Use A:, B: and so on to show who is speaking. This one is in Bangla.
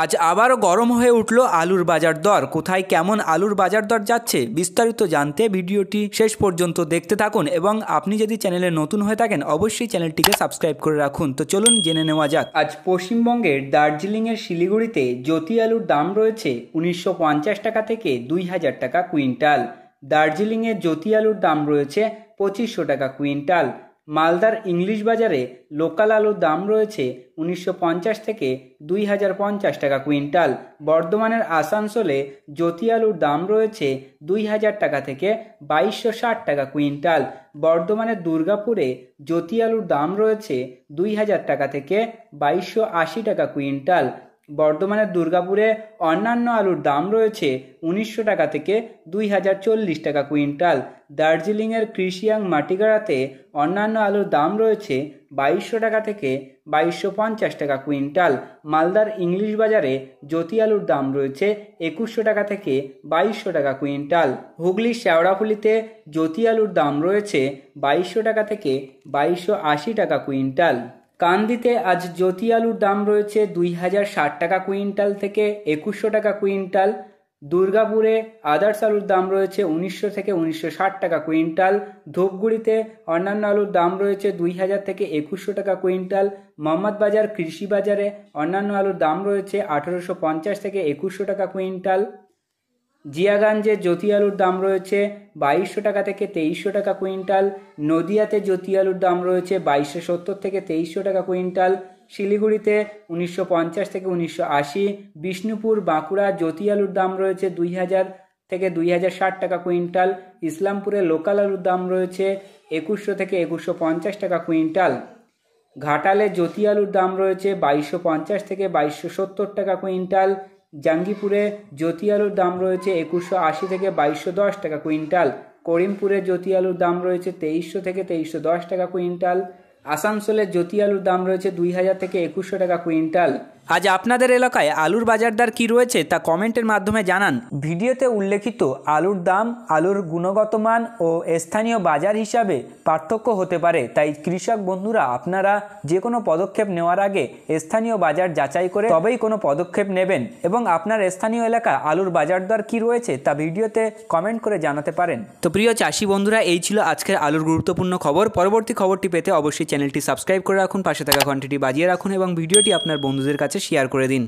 A: আজ আবারও গরম হয়ে উঠল আলুর বাজার দর। কোথায় কেমন আলুর বাজার দর যাচ্ছে বিস্তারিত জানতে ভিডিওটি শেষ পর্যন্ত দেখতে থাকুন এবং আপনি যদি চ্যানেলে নতুন হয়ে থাকেন অবশ্যই চ্যানেলটিকে সাবস্ক্রাইব করে রাখুন। তো চলুন জেনে নেওয়া যাক। আজ পশ্চিমবঙ্গের দার্জিলিংয়ের শিলিগুড়িতে জ্যোতি আলুর দাম রয়েছে 1950 টাকা থেকে 2000 টাকা কুইন্টাল। দার্জিলিংয়ের জ্যোতি আলুর দাম রয়েছে 2500 টাকা কুইন্টাল। মালদার ইংলিশ বাজারে লোকাল আলুর দাম রয়েছে 1950 থেকে 2050 টাকা কুইন্টাল। বর্ধমানের আসানসোলে জ্যোতি আলুর দাম রয়েছে 2000 টাকা থেকে 2260 টাকা কুইন্টাল। বর্ধমানের দুর্গাপুরে জ্যোতি আলুর দাম রয়েছে 2000 টাকা থেকে 2280 টাকা কুইন্টাল। বর্ধমানের দুর্গাপুরে অন্যান্য আলুর দাম রয়েছে 1900 টাকা থেকে 2040 টাকা কুইন্টাল। দার্জিলিংয়ের কৃষিয়াং মাটিগাড়াতে অন্যান্য আলুর দাম রয়েছে 2200 টাকা থেকে 2250 টাকা কুইন্টাল। মালদার ইংলিশ বাজারে জ্যোতি আলুর দাম রয়েছে 2100 টাকা থেকে 2200 টাকা কুইন্টাল। হুগলির শেওড়াফুলিতে জ্যোতি আলুর দাম রয়েছে 2200 টাকা থেকে 2280 টাকা কুইন্টাল। কান্দিতে আজ জ্যোতি আলুর দাম রয়েছে 2060 টাকা কুইন্টাল থেকে 2100 টাকা কুইন্টাল। দুর্গাপুরে আদার্স আলুর দাম রয়েছে 1900 থেকে 1960 টাকা কুইন্টাল। ধূপগুড়িতে অন্যান্য আলুর দাম রয়েছে 2000 থেকে 2100 টাকা কুইন্টাল। মোহাম্মদবাজার কৃষি বাজারে অন্যান্য আলুর দাম রয়েছে 1850 থেকে 2100 টাকা কুইন্টাল। জিয়াগঞ্জে জ্যোতি আলুর দাম রয়েছে 2200 টাকা থেকে 2300 টাকা কুইন্টাল। নদিয়াতে জ্যোতি আলুর দাম রয়েছে 2270 থেকে 2300 টাকা কুইন্টাল। শিলিগুড়িতে 1950 থেকে 1980। বিষ্ণুপুর বাঁকুড়া জ্যোতি আলুর দাম রয়েছে 2000 থেকে 2060 টাকা কুইন্টাল। ইসলামপুরে লোকাল আলুর দাম রয়েছে 2100 থেকে 2150 টাকা কুইন্টাল। ঘাটালে জ্যোতি আলুর দাম রয়েছে 2250 থেকে 2270 টাকা কুইন্টাল। জাঙ্গিপুরে জ্যোতি আলুর দাম রয়েছে 2180 থেকে 2210 টাকা কুইন্টাল। করিমপুরে জ্যোতি আলুর দাম রয়েছে 2300 থেকে 2310 টাকা কুইন্টাল। আসানসোলে জ্যোতি আলুর দাম রয়েছে 2000 থেকে 2100 টাকা কুইন্টাল। আজ আপনাদের এলাকায় আলুর বাজার দর কী রয়েছে তা কমেন্টের মাধ্যমে জানান। ভিডিওতে উল্লেখিত আলুর দাম আলুর গুণগত মান ও স্থানীয় বাজার হিসাবে পার্থক্য হতে পারে, তাই কৃষক বন্ধুরা আপনারা যে কোনো পদক্ষেপ নেওয়ার আগে স্থানীয় বাজার যাচাই করে তবেই কোনো পদক্ষেপ নেবেন এবং আপনার স্থানীয় এলাকা আলুর বাজার দর কী রয়েছে তা ভিডিওতে কমেন্ট করে জানাতে পারেন। তো প্রিয় চাষি বন্ধুরা, এই ছিল আজকের আলুর গুরুত্বপূর্ণ খবর। পরবর্তী খবরটি পেতে অবশ্যই চ্যানেলটি সাবস্ক্রাইব করে রাখুন, পাশে থাকা ঘন্টিটি বাজিয়ে রাখুন এবং ভিডিওটি আপনার বন্ধুদের কাছে শেয়ার করে দিন।